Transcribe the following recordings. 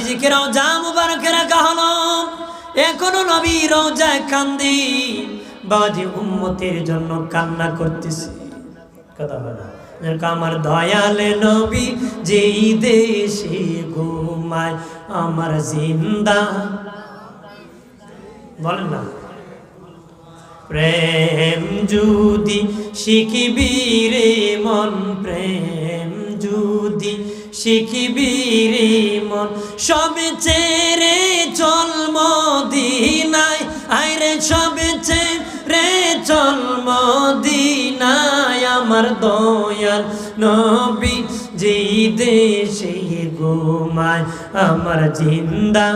নবীজিকে রওজা মুবারকে রাখা হলো। এখনো নবী রওজায় কান্দি, বাবাজি উম্মতের জন্য কান্না করতেছে। কথা বলা আমার দয়ালে নবী যেই দেশে ঘুমায় আমার জিন্দা, বলেন না, প্রেম যদি শিখিবি রে মন, প্রেম যদি শিখিবি রে মন, সবে চেরে চল মদিনায়, আইরে সবে চেরে চল মদিনায় আমার দয়াল নবী যেই দেশে ঘুমায় আমার জিন্দা।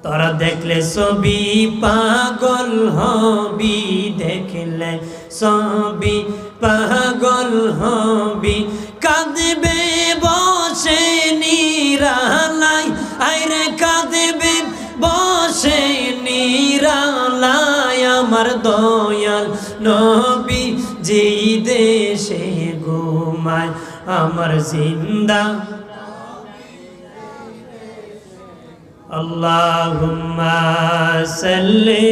তোরা দেখলে ছবি পাগল হবি, দেখলে ছবি পাগল হবি, কাঁদবে বসে নিরালায়, আইরে কাঁদবে বসে নিরালায় আমার দয়াল নবী যেই দেশে ঘুমায় আমার জিন্দা। আল্লাহুম্মা সাল্লি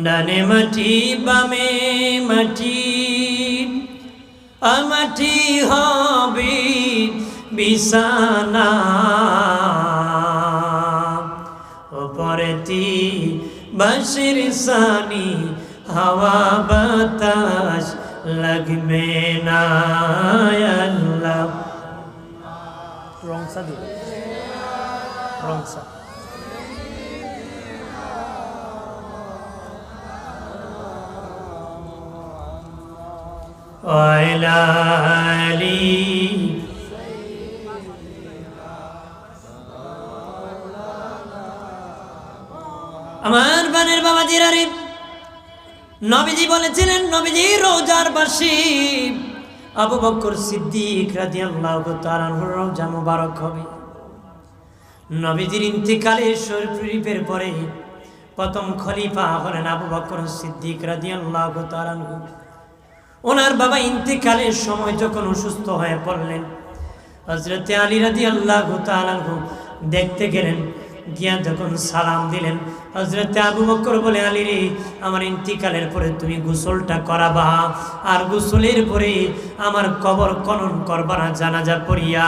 ডানে মাটি বামে মাটি, মাটি হবে বিছানা, ওপরেতি বাঁশের সানি, হাওয়া বাতাস লাগবে না আল্লাহ। রংসা দিবে, রংসা ওয়াইলালি আমার বানের বাবাজিরা রে, নবীজি বলেছিলেন, নবীজি রওজার পাশে আবু বকর সিদ্দিক রাদিয়াল্লাহু তাআলা আনহুর রওজা মুবারক হবে। নবীজির ইন্তিকালের শরীফের পরে প্রথম খলিফা হলেন আবু বকর সিদ্দিক রাদিয়াল্লাহু তাআলা আনহু। ওনার বাবা ইন্তিকালের সময় যখন অসুস্থ হয়ে পড়লেন, হযরত আলী রাদিয়াল্লাহু তাআলা আনহু দেখতে গেলেন, গিয়া যখন সালাম দিলেন, হযরত আবু বকর বলে, আলী রে, আমার ইন্তিকালের পরে তুমি গোসলটা করাবা, আর গোসলের পরে আমার কবর খনন করবা না, জানাজা পড়িয়া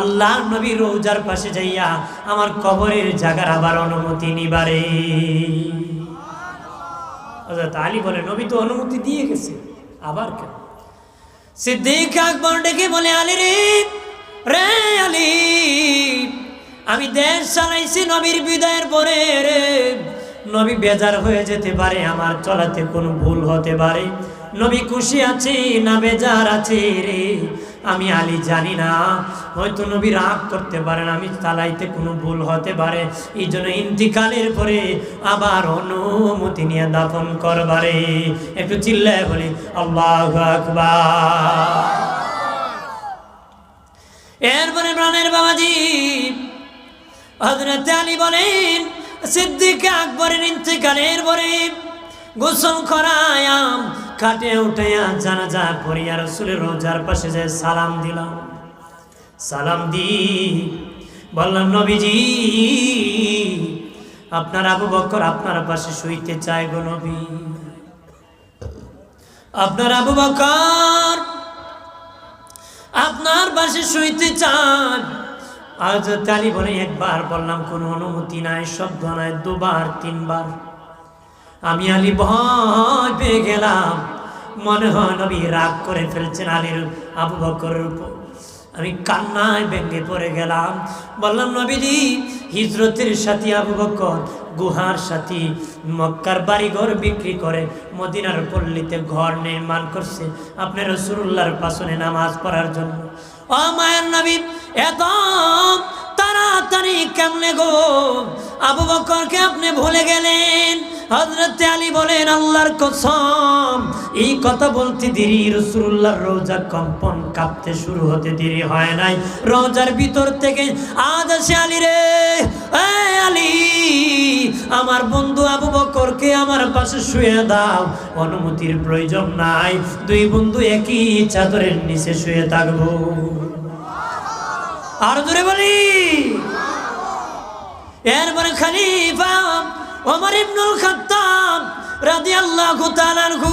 আল্লাহ নবীর রওজার পাশে যাইয়া আমার কবরের জায়গার আবার অনুমতি নিবারে। হযরত আলী বলে, নবী তো অনুমতি দিয়ে গেছে, আবার কেন? সিদ্দিক আকবর ডেকে বলে, আলী রে, রে আলী, আমি দেশ চালাইছি নবীর বিদায়ের পরে রে, নবী বেজার হয়ে যেতে পারে, আমার চলাতে কোনো ভুল হতে পারে, নবী খুশি আছে না বেজার আছে রে, আমি আলী জানি না, হয়তো নবী রাগ করতে পারেন, আমি চালাইতে কোনো ভুল হতে পারে, এই জন্য ইন্তিকালের পরে আবার অনুমতি নিয়ে দাফন করবারে। একটু চিল্লায় বলি আল্লাহু আকবার। এরপরে প্রাণের বাবাজি হযরত আলী বলেন, সিদ্দিক আকবরের ইন্তিকালের পরে গোসল করায়াম, খাটে উঠাইয়া জানাজা পড়িয়া রাসূলের রওজার পাশে যায় সালাম দিলাম। সালাম দি বললাম, নবীজি, আপনার আবু বকর আপনার পাশে শুইতে চায় গো নবী, আপনার আবু বকর আপনার পাশে শুইতে চান। হযরত আলী বলে, একবার বললাম কোনো অনুমতি নাই, শব্দ নাই, দুবার তিনবার। আমি আলী ভয় পেয়ে গেলাম, মনে হয় নবী রাগ করে ফেলছেন আলীর আবু বকরের উপর। আমি কান্নায় ভেঙে পড়ে গেলাম, বললাম, নবীজি, হিজরতের সাথী আবু বকর গুহার সাথী, মক্কার বাড়িঘর বিক্রি করে মদিনার পল্লীতে ঘর নির্মাণ করছে আপনার রাসূলুল্লাহর পাশে নামাজ পড়ার জন্য। ও মায়ের নবী, এত তাড়াতাড়ি কেমনে গো আবু বকরকে আপনি ভুলে গেলেন? হযরত আলী বলেন আল্লাহর কসম, এই কথা বলতে দেরি রাসূলুল্লাহর রওজা কম্পন কাঁপতে শুরু হতে দেরি হয় নাই। রওজার ভিতর থেকে আজ আসে, আলী রে, এই আলী, আমার বন্ধু আবু বকরকে আমার পাশে শুয়ে দাও। অনুমতির প্রয়োজন নাই, দুই বন্ধু একই চাদরের নিচে শুয়ে থাকবো। আর জোরে বলি। এরপরে খলিফা ওমর ইবনুল খাত্তাব রাদিয়াল্লাহু তাআলা আনহু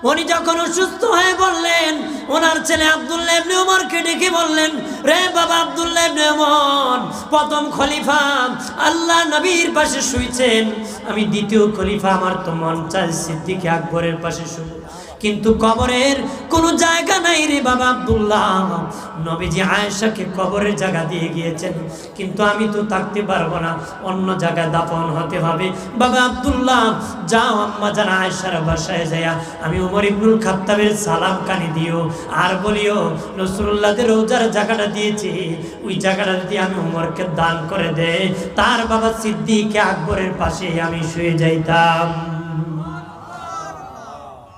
উনি যখন অসুস্থ হয়ে বললেন, ওনার ছেলে আব্দুল্লাহ ইবনে ওমরকে ডেকে বললেন, রে বাবা আব্দুল্লাহ ইবনে ওমর, প্রথম খলিফা আল্লাহ নবীর পাশে শুইছেন, আমি দ্বিতীয় খলিফা, আমার তো মন চায় সিদ্দিক আকবরের পাশে শুব, কিন্তু কবরের কোনো জায়গা নাই রে বাবা আব্দুল্লাহ। নবীজি আয়েশাকে কবরের জায়গা দিয়ে গিয়েছেন, কিন্তু আমি তো থাকতে পারবো না, অন্য জায়গায় দাফন হতে হবে। বাবা আব্দুল্লাহ, যাও আম্মা জান আয়েশার বাসায় যাইয়া আমি ওমর ইবনুল খাত্তাবের সালাম কানে দিও, আর বলিও রাসূলুল্লাহর রওজার জায়গাটা দিয়েছি, ওই জায়গাটা যদি আমি ওমরকে দান করে দেই, তার বাবা সিদ্দিক আকবরের পাশে আমি শুয়ে যাইতাম।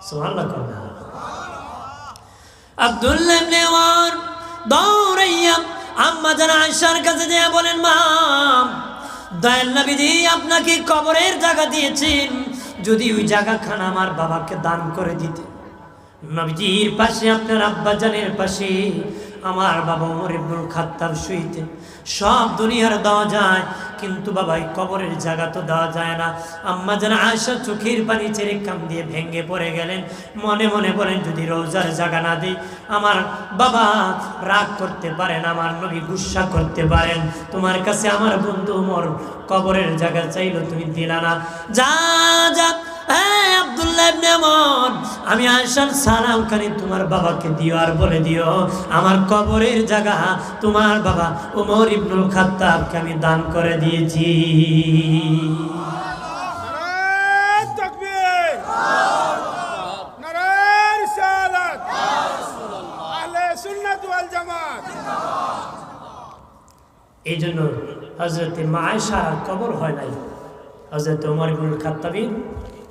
সুবহানাল্লাহ। আব্দুল্লাহ ইবনে ওমর দৌড়াইয়া আম্মা জান আয়েশার কাছে যেয়ে বলেন, মা, দয়াল নবীজি আপনাকে কবরের জায়গা দিয়েছেন, যদি ওই জায়গাখানা আমার বাবাকে দান করে দিতে। নবীজির পাশে, আপনার আব্বা জানের পাশে আমার বাবা ওমর ইবনুল খাত্তাব শুইতেন। সব দুনিয়ার দেওয়া যায়, কিন্তু বাবা এই কবরের জায়গা তো দেওয়া যায় না। আম্মা জান আয়েশা চোখের পানি ছেড়ে কান দিয়ে ভেঙে পড়ে গেলেন, মনে মনে বলেন, যদি রওজার জায়গা না দিই আমার বাবা রাগ করতে পারেন, আমার নবী গুসা করতে পারেন, তোমার কাছে আমার বন্ধু ওমর কবরের জায়গা চাইলো, তুমি দিলা না, যা যা, হ্যাঁ আব্দুল্লাহ ইবনে ওমর, আমি আয়েশার সালাম কানে তোমার বাবাকে দিও, আর বলে দিও আমার কবরের জায়গা তোমার বাবা ওমর ইবনুল খাত্তাবকে আমি দান করে দিয়েছি। এই জন্য হযরতে মা আয়েশার কবর হয় নাই, হযরত ওমর ইবনুল খাত্তাবের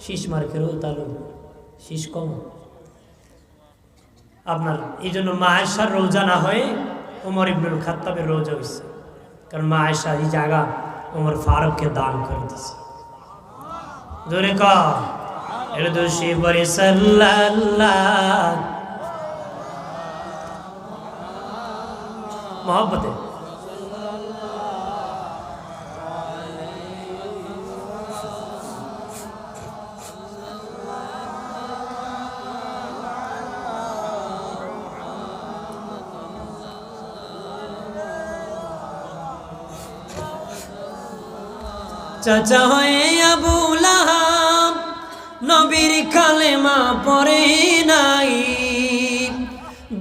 শীষ মার্কেরও তালু শীষ কম আপনার। এই জন্য মা আয়েশার রওজা না হয়ে ওমর ইবনুল খাত্তাবের রওজা হয়েছে, কারণ মা আয়েশা এই জায়গা ওমর ফারুককে দান করে দিয়েছে। জোরে কর, এটা তো শিবরে সাল্লাল্লাহু মহব্বতে। চাচা হয়ে আবু লাহাব নবীর কালেমা পড়ে নাই,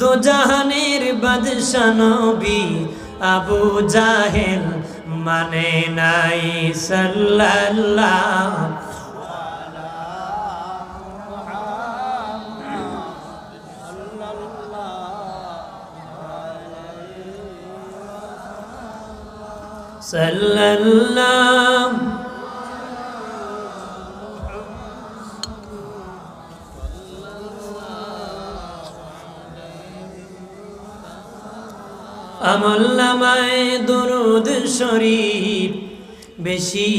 দোজাহানের বাদশা নবী আবু জাহেল মানে নাই। সাল্লাল্লাহু সাল্লাল্লাহু আমল নামায় দরুদ শরীফ বেশি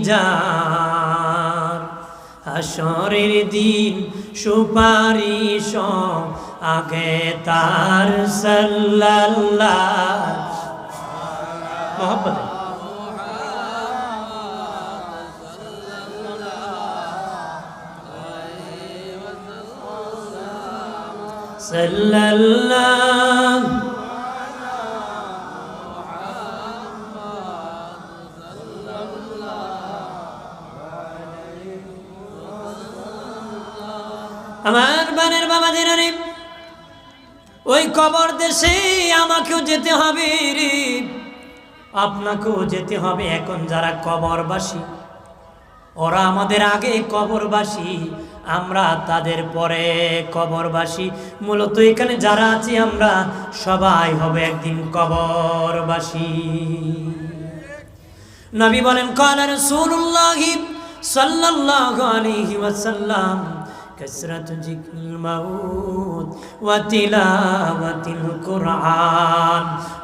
যার, হাসরের দিন সুপারিশ আগে তার। সাল্লাল্লাহু মোহাম্মদ সাল্লাল্লাহু আমার বানের বাবা দিনারে, ওই কবর দেশে আমাকেও যেতে হবে রে, আপনাকেও যেতে হবে। এখন যারা কবরবাসী ওরা আমাদের আগে কবরবাসী, আমরা তাদের পরে কবরবাসী। মূলত এখানে যারা আছি আমরা সবাই হবে একদিন কবরবাসী। নবী বলেন, ক্বালা রাসূলুল্লাহি সাল্লাল্লাহু আলাইহি ওয়াসাল্লাম কাসরাতু যিকরিল মাউত ওয়া তিলাওয়াতিল কুরআন।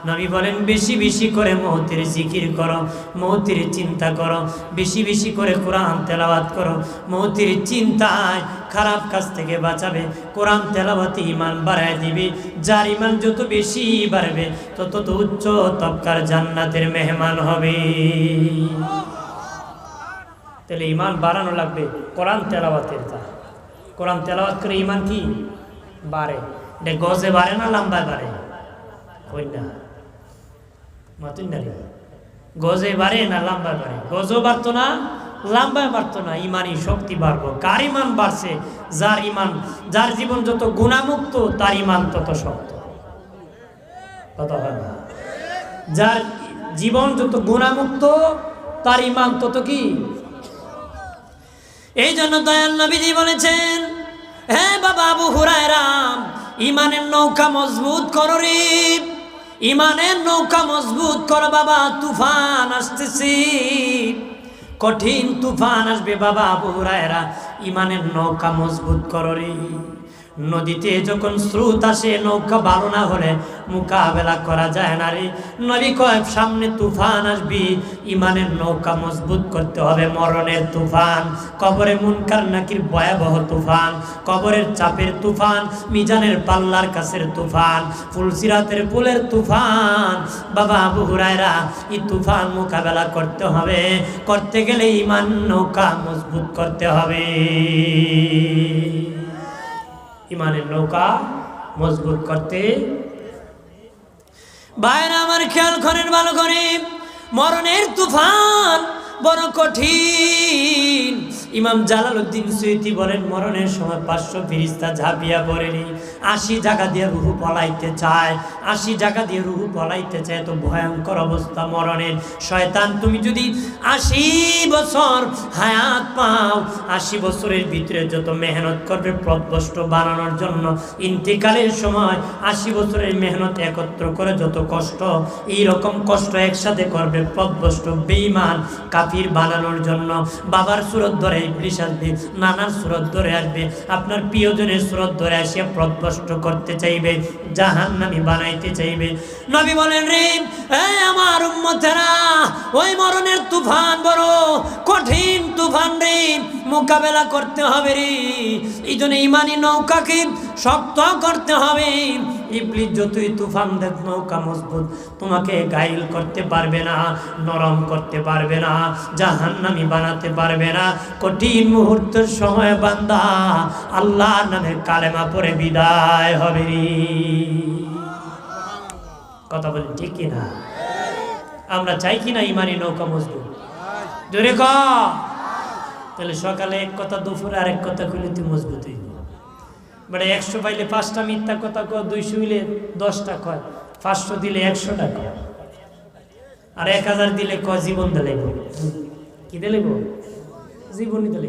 নবী বলেন বেশি বেশি করে মওতের জিকির করো, মওতের চিন্তা করো, বেশি বেশি করে কোরআন তেলাওয়াত করো। মওতের চিন্তায় খারাপ কাজ থেকে বাঁচাবে, কোরআন তেলাওয়াতে ঈমান বাড়ায় দিবে। যার ঈমান যত বেশি বাড়বে তত উচ্চ তবকার জান্নাতের মেহমান হবে। তাহলে ঈমান বাড়ানো লাগবে কোরআন তেলাওয়াতের দ্বারা। কোরআন তেলাওয়াত করে ঈমান কি বাড়ে? এটা গজে বাড়ে না লম্বায় বাড়ে? কই না মাতুন না, গজে বাড়ে না লম্বায় বাড়ে? গজও বাড়তো না, লম্বায় বাড়তো না, ঈমানই শক্তি বাড়বো। কার ঈমান বাড়ছে? যার ঈমান, যার জীবন যত গুনাহমুক্ত তার ঈমান তত শক্ত। কথা হয় না? যার জীবন যত গুনাহমুক্ত তার ঈমান তত কি। এই জন্য দয়াল নবীজি বলেছেন, হে বাবা আবু হুরায়রা, ঈমানের নৌকা মজবুত করো রে, ঈমানের নৌকা মজবুত করো বাবা, তুফান আসতেছে, কঠিন তুফান আসবে বাবা আবু হুরায়রা, ঈমানের নৌকা মজবুত করো রে। নদীতে যখন স্রোত আসে নৌকা ভালো না হলে মোকাবেলা করা যায় না রে। নবী কয় সামনে তুফান আসবি, ঈমানের নৌকা মজবুত করতে হবে। মরণের তুফান, কবরে মুনকার নাকির ভয়াবহ তুফান, কবরের চাপের তুফান, মিজানের পাল্লার কাছের তুফান, ফুলসিরাতের পুলের তুফান। বাবা আবু হুরায়রা, এই তুফান মোকাবেলা করতে হবে। করতে গেলে ঈমান নৌকা মজবুত করতে হবে। ঈমানের নৌকা মজবুত করতে। ভাইরা আমার খেয়াল করেন ভালো করে, মরণের তুফান বড় কঠিন। ইমাম জালালউদ্দিন সুয়ুতি বলেন, মরণের সময় 500 ফেরেশতা ঝাঁপিয়া পড়েনি, 80 জায়গা দিয়ে রুহু পলাইতে চায়, 80 জায়গা দিয়ে রুহু পলাইতে চায়। তো ভয়ঙ্কর অবস্থা মরণের। শয়তান তুমি যদি 80 বছর হায়াত পাও, 80 বছরের ভিতরে যত মেহনত করবে পথভ্রষ্ট বানানোর জন্য, ইন্তেকালের সময় 80 বছরের মেহনত একত্র করে যত কষ্ট, এই রকম কষ্ট একসাথে করবে পথভ্রষ্ট বেঈমান কাফির বানানোর জন্য। বাবার সুরত ধরে ইবলিস আসবে, নানার সুরত ধরে আসবে, আপনার প্রিয়জনের সুরত ধরে আসিয়া পথভ্রষ্ট করতে চাইবে, জাহান্নামী বানাইতে চাইবে। নবী বলেন রে আমার উম্মতেরা, ওই মরণের তুফান বড় কঠিন তুফান রে, মোকাবেলা করতে হবে রে। এই জন্য ঈমানি নৌকাকে শক্ত করতে হবে। ইবলিস যতই তুফান দেখ, নৌকা মজবুত, তোমাকে গাইল করতে পারবে না, নরম করতে পারবে না, জাহান্নামী বানাতে পারবে না। কঠিন মুহূর্তের সময় বান্দা আল্লাহর নামে কালেমা পড়ে বিদায় হবে রে। কথা বলি ঠিক কিনা? আমরা চাই কিনা ঈমানি নৌকা মজবুত? জোরে ক। তাহলে সকালে এক কথা, দুপুরে আরেক কথা কইলে তুই মজবুত হইব। মানে 100 পাইলে 5টা মিথ্যা কথা কয়, 200 হইলে 10টা কয়, 500 দিলে 100টা কয়, আর 1000 দিলে কয় জীবন দিলে। কি দিলে? জীবনই দিলে।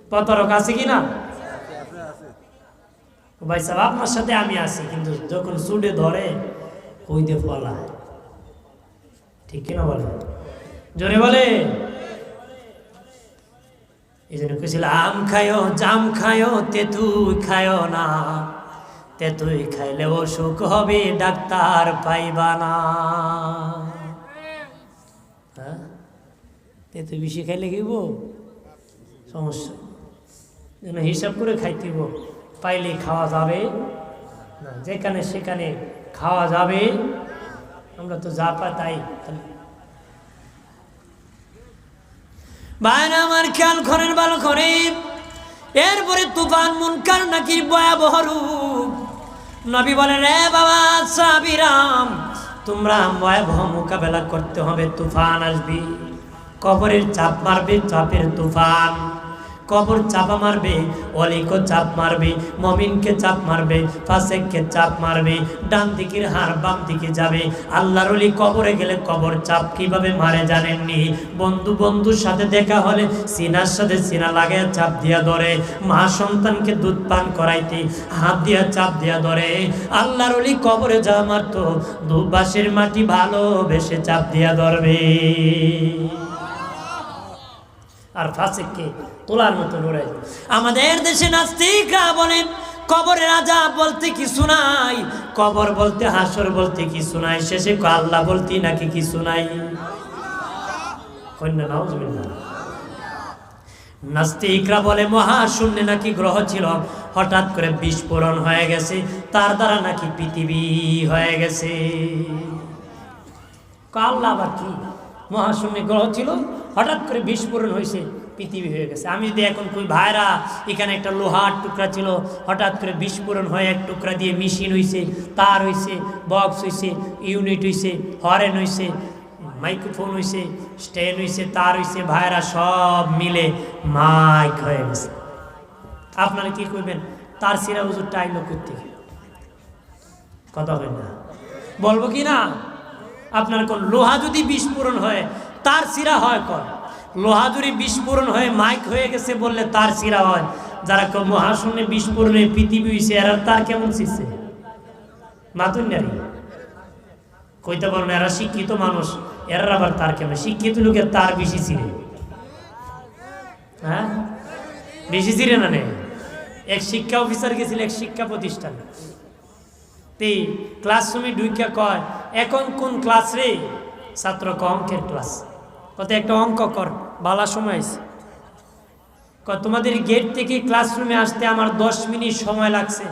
প্রতারক আছে কিনা? ভাই সাহেব আপনার সাথে আমি আছি, কিন্তু যখন সুডে ধরে কই দিয়ে ফলায়। ঠিক কিনা বলে? জোরে বলে। এই জন্য কেছিল আম খায়ো জাম খায়ো তেঁতুই খায়ো না, তেঁতুই খাইলে অসুখ হবে ডাক্তার পাইবা না। হ্যাঁ, তেঁতুই বেশি খাইলে কিব সমস্যা, যেন হিসাব করে খাইতেব। পাইলে খাওয়া যাবে না, যেখানে সেখানে খাওয়া যাবে। আমরা তো যা পাই তাই। ভাইরা আমার খেয়াল করেন ভালো করে। এরপরে তুফান মুনকার নাকির ভয়াবহ রূপ। নবী বলেন, রে বাবা সাহাবীরাম, তোমরা ভয়াবহ মোকাবেলা করতে হবে। তুফান আসবে, কবরের চাপ মারবে, চাপের তুফান। কবর চাপা মারবে, অলিকে চাপ মারবে, মমিনকে চাপ মারবে, ফাসেককে চাপ মারবে, ডান দিকের হার বাম দিকে যাবে। আল্লাহর ওলি কবরে গেলে কবর চাপ কিভাবে মারে জানেননি? বন্ধু বন্ধুর সাথে দেখা হলে সিনার সাথে সিনা লাগায় চাপ দিয়া ধরে, মা সন্তানকে দুধ পান করাইতে হাত দিয়া চাপ দিয়া ধরে। আল্লাহর ওলি কবরে যা মারতো, দুবাসের মাটি ভালোবেসে চাপ দিয়া ধরবে। আর ফাসিককে তোলার মতো লড়াই। আমাদের দেশে নাস্তিকরা বলে কবরের আযাব বলতে কিছু নাই, কবর বলতে হাসর বলতে কিছু নাই, শেষে আল্লাহ বলতে নাকি কিছু নাই। কন্যা নাউজুবিল্লাহ। নাস্তিকরা বলে মহাশূন্যে নাকি গ্রহ ছিল, হঠাৎ করে বিস্ফোরণ হয়ে গেছে, তার দ্বারা নাকি পৃথিবী হয়ে গেছে। আল্লাহ আবার কি, মহাশূন্যে গ্রহ ছিল, হঠাৎ করে বিস্ফোরণ হয়েছে, পৃথিবী হয়ে গেছে। আমি যদি এখন কই ভাইরা এখানে একটা লোহার টুকরা ছিল, হঠাৎ করে বিস্ফোরণ হয়ে এক টুকরা দিয়ে মেশিন হয়েছে, তার হয়েছে, বক্স হয়েছে, ইউনিট হয়েছে, হরেন হয়েছে, মাইক্রোফোন হয়েছে, স্ট্যান্ড হয়েছে, তার হয়েছে, ভাইরা সব মিলে মাইক হয়ে গেছে। আপনারা কি করবেন? তার সিরা হুজুরটা আইলো করতে, কথা হয় না, বলবো কি না? আপনার কোন লোহা যদি বিস্ফোরণ হয় তার সিরা হয় কর, লোহা যদি বিস্ফোরণ হয়ে মাইক হয়ে গেছে বললে তার সিরা হয়। যারা কেউ মহাশূন্যে বিস্ফোরণে পৃথিবী হয়েছে এরা তার কেমন শিখছে? মাতুন নারী কইতে পারো না, এরা শিক্ষিত মানুষ, এরা আবার তার কেমন? শিক্ষিত লোকের তার বেশি ছিঁড়ে, হ্যাঁ বেশি ছিঁড়ে না নেই। এক শিক্ষা অফিসার গেছিল এক শিক্ষা প্রতিষ্ঠান, ক্লাসরুমে ঢুইকা কয় এখন কোন ক্লাস রে? ছাত্র অঙ্কের ক্লাস। কত একটা অঙ্ক কর, বালা সময় আছে। তোমাদের গেট থেকে ক্লাসরুমে আসতে আমার 10 মিনিট সময় লাগছে,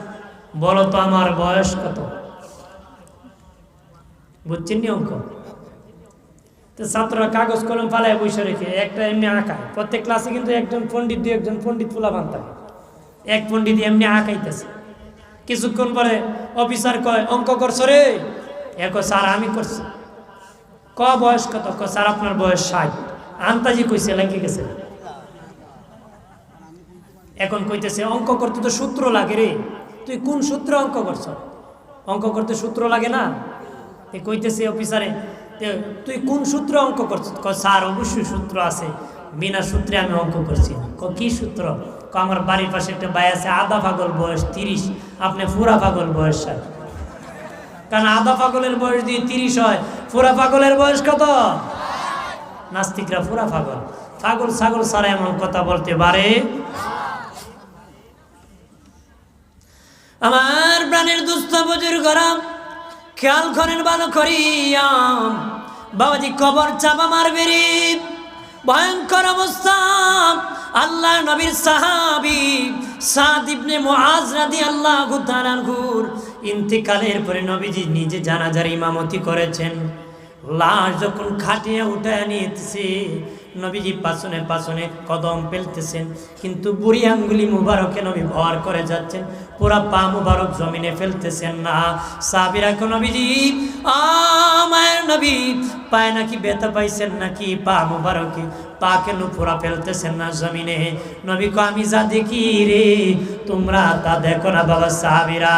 বলো তো আমার বয়স কত? বুঝছেন নি অঙ্ক? তো ছাত্ররা কাগজ কলম ফালায় বসে রেখে একটা এমনি আঁকায়। প্রত্যেক ক্লাসে কিন্তু একজন পণ্ডিত, দুই একজন পণ্ডিত ফুলা বানতে, এক পণ্ডিত এমনি আঁকাইতেছে। কিছুক্ষণ পরে অফিসার কয় অঙ্ক করছো রে? স্যার আমি করছি। বয়স কত? স্যার আপনার বয়স 60। আন্তাজি কইছে, লেগে গেছে। এখন কইতেছে অঙ্ক করতে তো সূত্র লাগে রে, তুই কোন সূত্রে অঙ্ক করছ? অঙ্ক করতে সূত্র লাগে না? কইতেছে অফিসারে তুই কোন সূত্রে অঙ্ক করছিস? স্যার অবশ্যই সূত্র আছে, বিনা সূত্রে আমি অঙ্ক করছি। কি সূত্র? আমার বাড়ির পাশে একটা ভাই আছে, আধা পাগল বয়স 30, আপনি পুরা পাগল বয়স 60। কারণ আধা পাগলের বয়স দিয়ে 30 হয়, পুরা পাগলের বয়স কত? নাস্তিকরা পুরা পাগল, পাগল ছাগল ছাড়া এমন কথা বলতে পারে? আমার প্রাণের দুস্থ বুজুর্গরা খেয়াল করেন ভালো করিয়া, বাবাজি কবর চাপা মারবে রে, ভয়ঙ্কর অবস্থা। আল্লাহ নবীর সাহাবী সাদ ইবনে মুআজ রাদিয়াল্লাহু তাআলা আনহুর ইন্তেকালের পরে নবীজি নিজে জানাজার ইমামতি করেছেন। লাশ যখন খাটিয়ে উঠায় নিয়েছে, নবীজি পাছনে পাছনে কদম ফেলতেছেন, কিন্তু বুড়ি আঙ্গুলি মুবারকে নবী ভর করে যাচ্ছেন, পুরা পা মুবারক জমিনে ফেলতেছেন না। সাহাবীরা কো নবীজি মায়ের নবী পায় নাকি ব্যথা পাইছেন নাকি পা মুবারকে, পা কেন পুরা ফেলতেছেন না জমিনে? নবী কো আমি যা দেখি রে তোমরা তা দেখো না বাবা সাহাবীরা।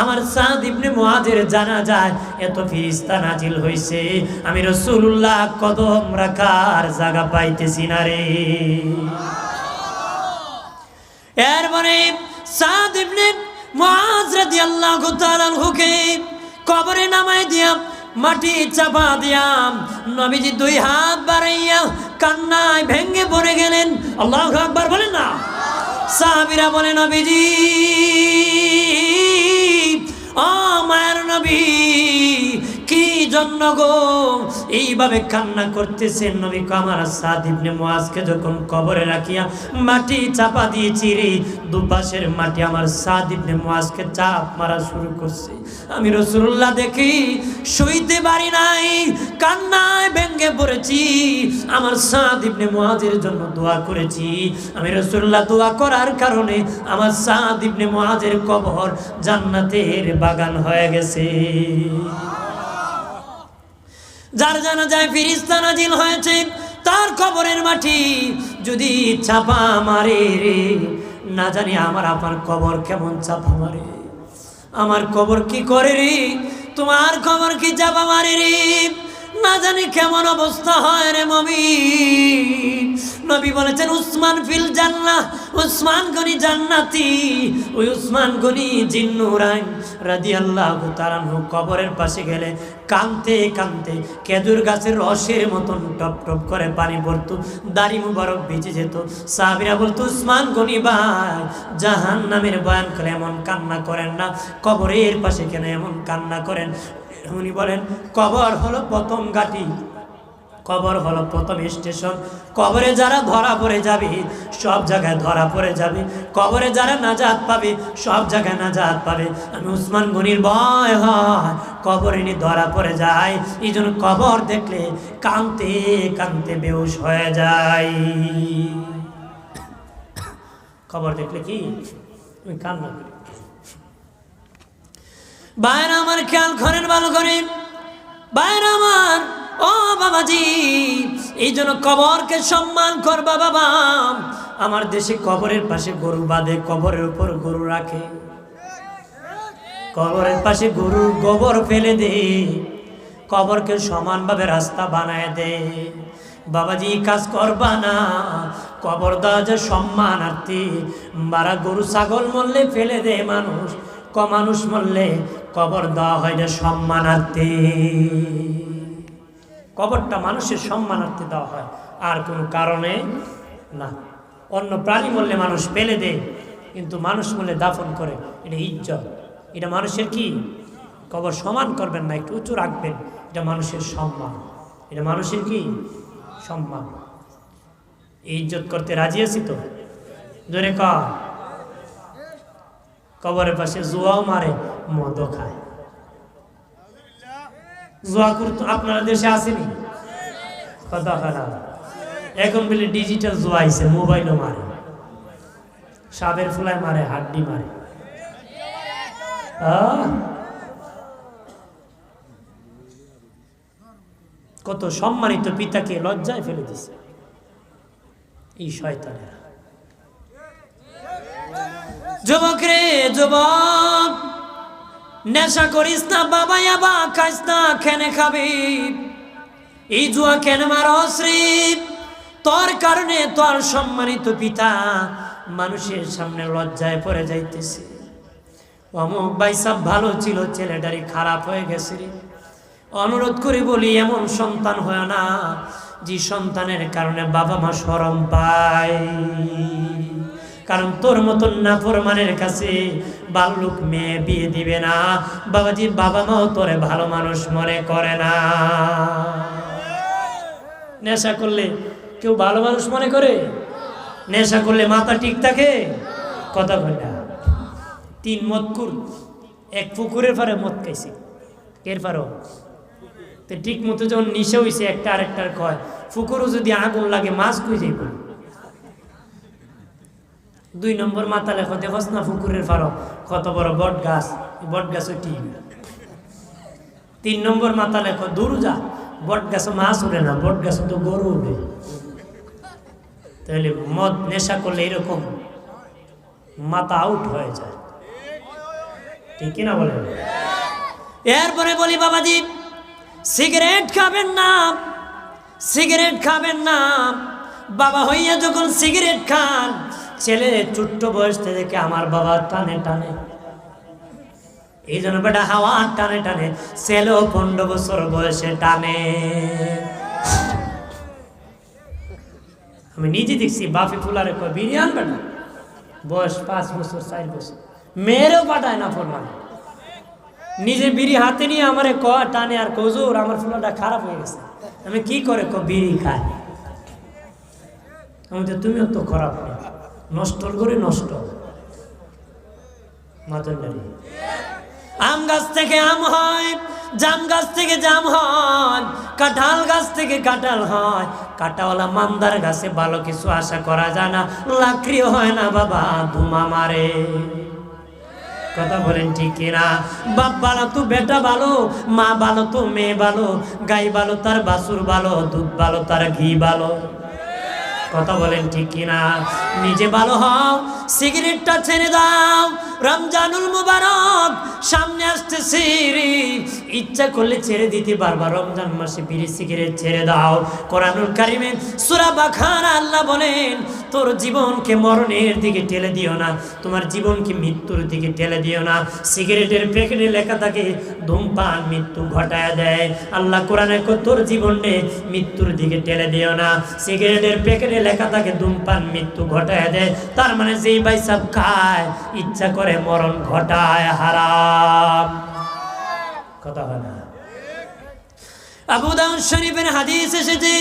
আমার সাদ ইবনে মুআজের জানাজায় এত ফেরেশতা নাজিল হইছে, আমি রাসূলুল্লাহ কদম রাখার জায়গা পাইতেছি না রে। এরপরে সাদ ইবনে মুআজ রাদিয়াল্লাহু তাআলা আনহুকে কবরে নামায় দিয়া মাটি চাপা দিয়া নবীজি 2 হাত বাড়াইয়া কান্নায় ভেঙে পড়ে গেলেন। আল্লাহু আকবার বলেন না? সাহাবীরা বলে নবীজি ও মায়ের নবী কি জন্য গো এইভাবে কান্না করতেছেন? নবী কো আমার সাদ ইবনে মুআজকে যখন কবরে রাখিয়া মাটি চাপা দিয়েছি রে, দুপাশের মাটি আমার সাদ ইবনে মুআজকে চাপ মারা শুরু করছে। আমি রাসূলুল্লাহ দেখি সইতে পারি নাই, কান্নায় ভেঙে পড়েছি। আমার সাদ ইবনে মুআজের জন্য দোয়া করেছি। আমি রাসূলুল্লাহ দোয়া করার কারণে আমার সাদ ইবনে মুআজের কবর জান্নাতের বাগান হয়ে গেছে। যার জানাজায় ফেরেশতা নাজিল হয়েছে তার কবরের মাটি যদি চাপা মারে রে, না জানি আমার আপনার কবর কেমন চাপা মারে। আমার কবর কি করে রে? তোমার কবর কি চাপা মারে রে? না জানি কেমন অবস্থা হয় রে মুমিন। নবী বলেছেন উসমান ফিল জান্নাহ, উসমান গনি জান্নাতি। ওই উসমান গনি জিন্নুরাইন রাদিয়াল্লাহু তাআলা কবরের পাশে গেলে কাঁদতে কাঁদতে খেজুর গাছের রসের মতন টপ টপ করে পানি পড়তো, দাড়ি মুবারক ভিজে যেত। সাহাবীরা বলতো উসমান গনি ভাই জাহান্নামের বয়ান করে এমন কান্না করেন না, কবরের পাশে কেন এমন কান্না করেন? উনি বলেন কবর হলো প্রথম ঘাঁটি, কবর হলো প্রথম স্টেশন। কবরে যারা ধরা পড়ে যাবে সব জায়গায় ধরা পড়ে যাবে, কবরে যারা নাজাত পাবে সব জায়গায় নাজাত পাবে। আমি উসমান গনির ভয় হয় কবরে নি ধরা পড়ে যায়, এই জন্য কবর দেখলে কাঁদতে কাঁদতে বেহুশ হয়ে যায়। কবর দেখলে কি তুমি কান্না করি। বাইরে আমার খেয়াল করেন ভালো করে, বাইরে আমার ও বাবাজি, এই জন্য কবরকে সম্মান করবা বাবা। আমার দেশে কবরের পাশে গরু বাঁধে, কবরের উপর গরু রাখে, কবরের পাশে গরুর গোবর ফেলে দে, কবরকে সমানভাবে রাস্তা বানায় দে। বাবাজি কাজ করবা না, কবর দেওয়া যে সম্মানার্থী। বারা গরু ছাগল মরলে ফেলে দে মানুষ, মানুষ মরলে কবর দেওয়া হয় না সম্মানার্থী। কবরটা মানুষের সম্মানার্থে দেওয়া হয়, আর কোনো কারণে না। অন্য প্রাণী মরলে মানুষ ফেলে দেয়, কিন্তু মানুষ মরলে দাফন করে, এটা ইজ্জত। এটা মানুষের কি কবর সমান করবেন না, একটু উঁচু রাখবেন, এটা মানুষের সম্মান, এটা মানুষের কি সম্মান। এই ইজ্জত করতে রাজি আছি তো? জোরে কর। কবরের পাশে জুয়াও মারে, মদও খায়। জুয়া করতো আপনার দেশে আসেনি? কথা খারাপ। এখন বলে ডিজিটাল জুয়া আইছে, মোবাইলও মারে, সাবের ফুলায় মারে, হাড্ডি মারে। কত সম্মানিত পিতাকে লজ্জায় ফেলে দিছে এই শয়তানেরা। যুবক রে যুবক, নেশা করিস না বাবা, আবা খাইস না, খেনে খাবি। এই জুয়া কেন মারস রে? তোর কারণে তোর সম্মানিত পিতা মানুষের সামনে লজ্জায় পড়ে যাইতেছে। অমুক ভাই সব ভালো ছিল, ছেলেটারই খারাপ হয়ে গেছে রে। অনুরোধ করে বলি এমন সন্তান হয় না যে সন্তানের কারণে বাবা মা শরম পায়। কারণ তোর মতন নাফরমানের কাছে বাল্যক মেয়ে বিয়ে দিবে না বাবাজি। বাবা মাও তোরে ভালো মানুষ মনে করে না। নেশা করলে কেউ ভালো মানুষ মনে করে? নেশা করলে মাথা ঠিক থাকে? কথা বলে না। 3 মদকুর এক পুকুরের পারে মদ খাইছে, এর পারো তো ঠিক মতো যখন নিশে হয়েছে একটা আরেকটার কয়, পুকুরও যদি আগুন লাগে মাছ কই যাইব। 2 নম্বর মাথা লেখো, দেখস না পুকুরের পারো কত বড় বট গাছ, বট গাছ ওইটি। 3 নম্বর মাথা লেখো, দূর যা, বট গাছে মাছ উঠে না, বট গাছে তো গরু উঠে। তাহলে মদ নেশা করলে এরকম মাথা আউট হয়ে যায়, ঠিক কিনা বলে? এরপরে বলি বাবাজি, সিগারেট খাবেন না, সিগারেট খাবেন না। বাবা হইয়া যখন সিগারেট খান, ছেলে ছোট্ট বয়স থেকে আমার বাবা টানে টানে, এই জন্য বেটা হাওয়া টানে টানে, ছেলেও 15 বছর বয়সে টানে। আমি নিজে দেখছি, বাপি ফুলারে কয় বিরিয়ান বেটা, বয়স 5 বছর 4 বছর, মেয়েরও পাঠায় না ফোরমান। নিজে বিড়ি হাতে নিয়ে আমারে কয় টানে আর কজোর আমার ফুলাটা খারাপ হয়ে গেছে। আমি কি করে বিড়ি খাই? আমি তো তুমিও তো খারাপ, নষ্ট করে নষ্ট। আম গাছ থেকে আম হয়, জাম গাছ থেকে জাম হয়, কাঁঠাল গাছ থেকে কাঁঠাল হয়। কাঁটাওয়ালা মান্দার গাছে ভালো কিছু আশা করা যায় না, লাকড়িও হয় না বাবা, ধুমা মারে। কথা বলেন ঠিক কিনা? বাপ ভালো তো বেটা ভালো, মা ভালো তো মেয়ে ভালো, গাই ভালো তার বাছুর ভালো, দুধ ভালো তার ঘি ভালো। কথা বলেন ঠিক কিনা? নিজে ভালো হও, সিগারেটটা ছেড়ে দাও। রমজানুল মুবারক সামনে আসতেছে রে, ইচ্ছা করলে ছেড়ে দিতে পারবা। রমজান মাসে বিড়ি সিগারেট ছেড়ে দাও। কোরআনুল কারিমে সূরা বাকারা আল্লাহ বলেন, তোর জীবনকে মরণের দিকে ঠেলে দিও না, তোমার জীবনকে মৃত্যুর দিকে ঠেলে দিও না। সিগারেটের প্যাকেটে লেখা থাকে ধূমপান মৃত্যু ঘটায় দেয়। আল্লাহ কোরআনে কয় তোর জীবনে মৃত্যুর দিকে ঠেলে দিও না। সিগারেটের প্যাকেটে লেখা থাকে ধূমপান মৃত্যু ঘটায় দেয়, তার মানে যেই ভাই সব খায় ইচ্ছা করে মরণ ঘটায়, হারাম। কথা হয় না? আবু দাউদ শরীফের হাদিস এসেছে,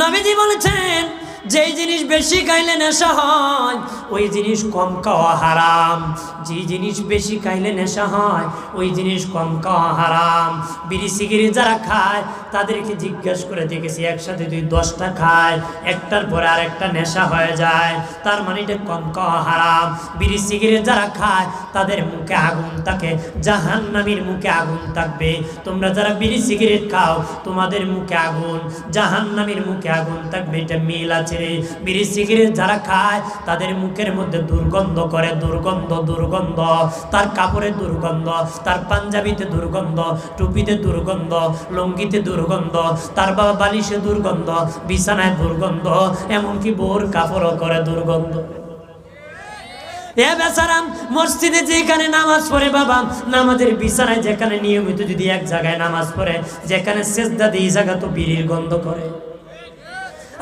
নবীজি বলেছেন যেই জিনিস বেশি খাইলে নেশা হয় ওই জিনিস কম খাওয়া হারাম। যে জিনিস বেশি খাইলে নেশা হয় ওই জিনিস কম খাওয়া হারাম। বিড়ি সিগারেট যারা খায় তাদেরকে জিজ্ঞাসা করে দেখেছি, একসাথে 10টা খায়, একটার পরে আরেকটা নেশা হয়ে যায়, তার মানে এটা কম খাওয়া হারাম। বিড়ি সিগারেট যারা খায় তাদের মুখে আগুন থাকে, জাহান্নামীর মুখে আগুন থাকবে। তোমরা যারা বিড়ি সিগারেট খাও তোমাদের মুখে আগুন, জাহান্নামীর মুখে আগুন থাকবে। এটা মিল আছে রে। বিড়ি সিগারেট যারা খায় তাদের মুখের মধ্যে দুর্গন্ধ করে, দুর্গন্ধ দুর্গন্ধ, তার কাপড়ে দুর্গন্ধ, তার পাঞ্জাবিতে দুর্গন্ধ, টুপিতে দুর্গন্ধ, লুঙ্গিতে দুর্গন্ধ, তার বাবা বালিশে দুর্গন্ধ, বিছানায় দুর্গন্ধ, এমনকি বোর কাপড়ও করে দুর্গন্ধ। এ বেচারাম মসজিদে যেখানে নামাজ পড়ে বাবা, নামাজের বিছানায় যেখানে নিয়মিত যদি এক জায়গায় নামাজ পড়ে, যেখানে সেজদা দিয়ে জায়গা তো বিড়ির গন্ধ করে।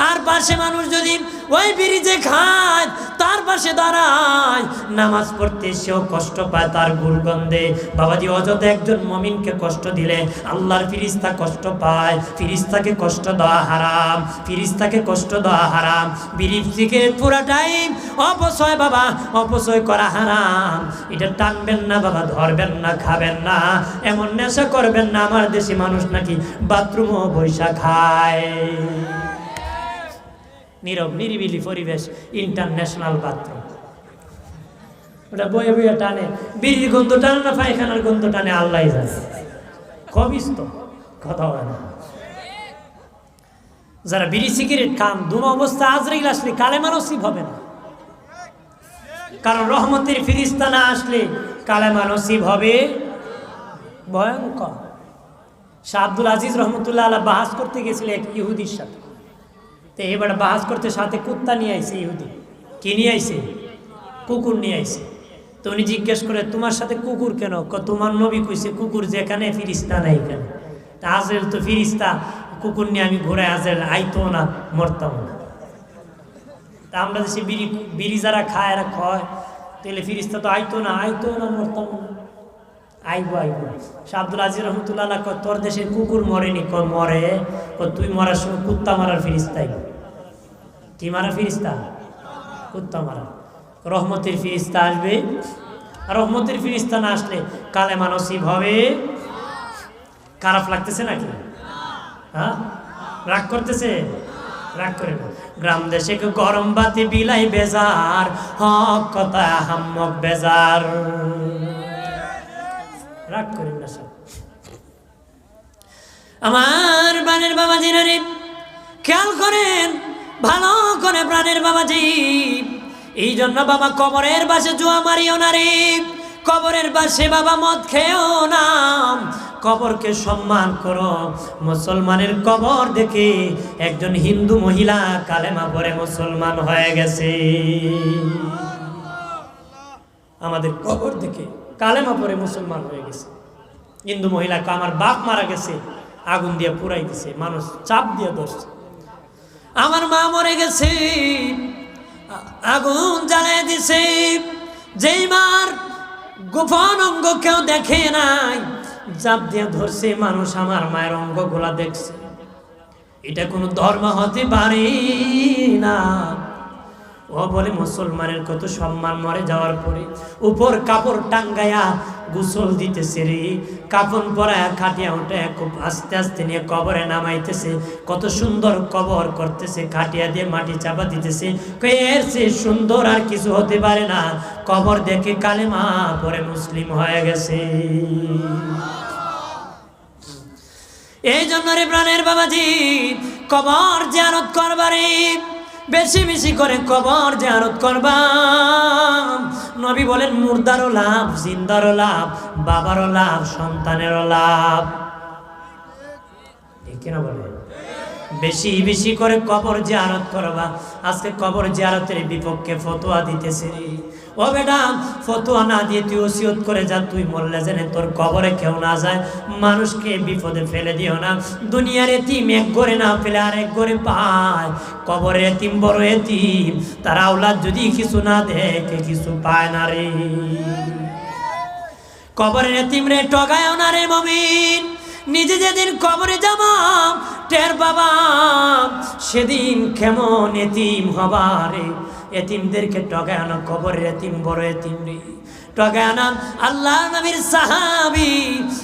আর পাশে মানুষ যদি ওই বিড়ি যে খায় তার পাশে দাঁড়ায় নামাজ পড়তে, সেও কষ্ট পায় তার দুর্গন্ধে। বাবাজি, অযথা একজন মুমিনকে কষ্ট দিলে আল্লাহর ফেরেশতা কষ্ট পায়। ফেরেশতাকে কষ্ট দেওয়া হারাম, ফেরেশতাকে কষ্ট দেওয়া হারাম। বিড়ি সিগারেট পুরাটাই অপচয় বাবা, অপচয় করা হারাম। এটা টানবেন না বাবা, ধরবেন না, খাবেন না, এমন নেশা করবেন না। আমার দেশে মানুষ নাকি বাথরুমও বৈশা খায়। নীরব নিরিবিলি পরিবেশ, ইন্টারন্যাশনাল বাথরুম, ওটা বয়ে বয়ে টানে। বিড়ির গন্ধ টানে না পায়খানার গন্ধ টানে আল্লাহ জানে। খবিস তো কথা হয় না। যারা বিড়ি সিগারেট খান দুম অবস্থা আজরাইল আসলে কালেমা নসিব হবে না, কারণ রহমতের ফেরেশতা না আসলে কালেমা নসিব হবে ভয়ঙ্কর। শাহ আব্দুল আজিজ রহমতুল্লাহ আলাইহি বাহাস করতে গেছিল এক ইহুদির সাথে। তো এবার বাহাস করতে সাথে কুত্তা নিয়ে আইছে ইহুদি। কি নিয়ে আইছে? কুকুর নিয়ে আইছে। তো উনি জিজ্ঞেস করে তোমার সাথে কুকুর কেন? তোমার নবী কইছে কুকুর যেখানে ফিরিস্তা নাই কেন। তা আজরাইল তো ফিরিস্তা, কুকুর নিয়ে আমি ঘুরে আজরাইল আইতো না, মরতাম না। তা আমরা দেশে বিড়ি যারা খায় এরা খয়, তাহলে ফিরিস্তা তো আইতো না, মরতাম না। আইব শাহ আব্দুল আজিজ রহমতুল্লাহ কয় তোর দেশের কুকুর মরেনি? কয় মরে। তুই মরার সময় কুত্তা মারার ফিরিস্তাই। কি মারা ফিরিস্তা? কুত্তা মারা। রহমতের ফিরিস্তা আসবে, আর রহমতের ফিরিস্তা না আসলে কালেমা নসিব হবে। খারাপ লাগতেছে নাকি? হ্যাঁ, রাগ করতেছে? রাগ করে না। গ্রাম দেশে গরম বাতি বিলাই বেজার, হক কথা হাম্মক বেজার। রাগ করেন না সব। আমার প্রাণের বাবাজি রে, খেয়াল করেন ভালো করে প্রাণের বাবাজি। এই জন্য বাবা কবরের পাশে জুয়া মারিও না রে, কবরের পাশে বাবা মদ খেও না, কবরকে সম্মান করো। মুসলমানের কবর দেখে একজন হিন্দু মহিলা কালেমা পড়ে মুসলমান হয়ে গেছে। আমাদের কবর দেখে কালেমা পড়ে মুসলমান হয়ে গেছে। হিন্দু মহিলাকে আমার বাপ মারা গেছে, আগুন দিয়ে পুরাই দিছে, মানুষ চাপ দিয়ে ধরছে। আমার মা মরে গেছে, আগুন জ্বালিয়ে দিছে। যেই মার গোপন অঙ্গ কেউ দেখে নাই, চাপ দিয়ে ধরছে মানুষ, আমার মায়ের অঙ্গগুলা দেখছে। এটা কোনো ধর্ম হতে পারে না। ও বলে মুসলমানের কত সম্মান, মরে যাওয়ার পরে উপর কাপড় টাঙ্গায়া গোসল দিতেছে রে, কাফন পরায়া খাটিয়া উঠে খুব আস্তে আস্তে নিয়ে কবরে নামাইতেছে। কত সুন্দর কবর করতেছে, খাটিয়া দিয়ে মাটি চাপা দিতেছে। এর চেয়ে সুন্দর আর কিছু হতে পারে না। কবর দেখে কালেমা পরে মুসলিম হয়ে গেছে। এই জন্য রে প্রাণের বাবাজি, কবর জিয়ারত করবারে বেশি বেশি করে কবর জিয়ারত করবা। নবী বলেন মুর্দারও লাভ, জিন্দারও লাভ, বাবারও লাভ, সন্তানেরও লাভ। ঠিক কিনা বলেন? বেশি বেশি করে কবর জিয়ারত করবা। আজকে কবর জিয়ারতের বিপক্ষে ফতোয়া দিতেছে। ও বেটা, ফতোয়া না দিয়ে তুই ওসিয়ত করে যা, তুই মরলে যেন তোর কবরে কেউ না যায়। মানুষকে বিপদে ফেলে দিও না। দুনিয়ার এতিম এক ঘরে না ফেলে আরেক ঘরে পায়। কবরের এতিম বড় এতিম, তার আওলাদ যদি কিছু না দেখে কিছু পায় না রে। কবরের এতিম রে ঠগায় না রে মুমিন। নিজে যেদিন কবরে যাবা টের বাবা, সেদিন কেমন এতিম হবা রে। এতিমদেরকে ঠগায় না, কবরের এতিম বড় এতিম রে। ঠগায় না। আল্লাহ নবীর সাহাবী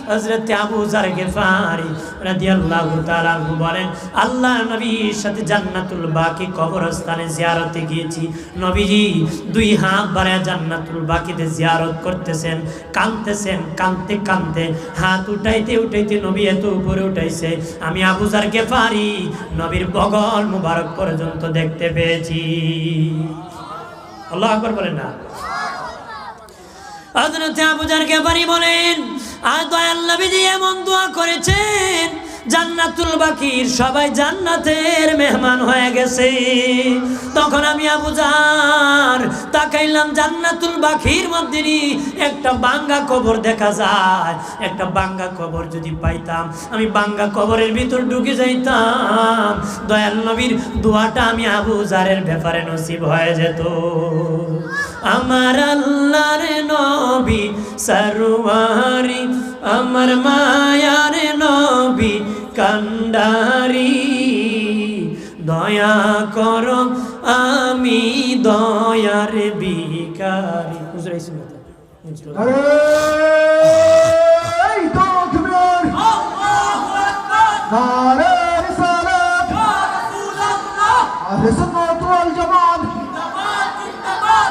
হযরত আবু যার গিফারি রাদিয়াল্লাহু তাআলা আনহু বলেন, আল্লাহ নবীর সাথে জান্নাতুল বাকি কবরস্থানে জিয়ারতে গিয়েছি। নবীজি দুই হাত বাড়ায় জান্নাতুল বাকিতে জিয়ারত করতেছেন, কাঁদতেছেন। কাঁদতে কাঁদতে হাত উঠাইতে উঠাইতে নবী এত উপরে উঠাইছে, আমি আবু যার গিফারি নবীর বগল মুবারক পর্যন্ত দেখতে পেয়েছি। আল্লাহু আকবার বলেন না? হযরত আবু যার গিফারি বলেন, আর দয়াল নবীজি এমন দোয়া করেছেন, জান্নাতুল বাকির সবাই জান্নাতের মেহমান হয়ে গেছে। তখন আমি আবু যার তাকাইলাম, জান্নাতুল বাকির মধ্যে একটা বাঙ্গা কবর দেখা যায়। একটা বাঙ্গা কবর যদি পাইতাম, আমি বাঙ্গা কবরের ভিতর ঢুকে যাইতাম। দয়াল নবীর দোয়াটা আমি আবু যারের ব্যাপারে নসিব হয়ে যেত। আমার আল্লাহর নবী সরওয়ারি, আমার মায়ার নবী কান্ডারি, দয়া করো আমি দয়ার ভিখারি। বুঝাইছি না? এই তাকবীর, আল্লাহু আকবার, নারে রিসালাত, ইয়া রাসূলুল্লাহ, আহলে সুন্নাত ওয়াল জামাত জিন্দাবাদ জিন্দাবাদ।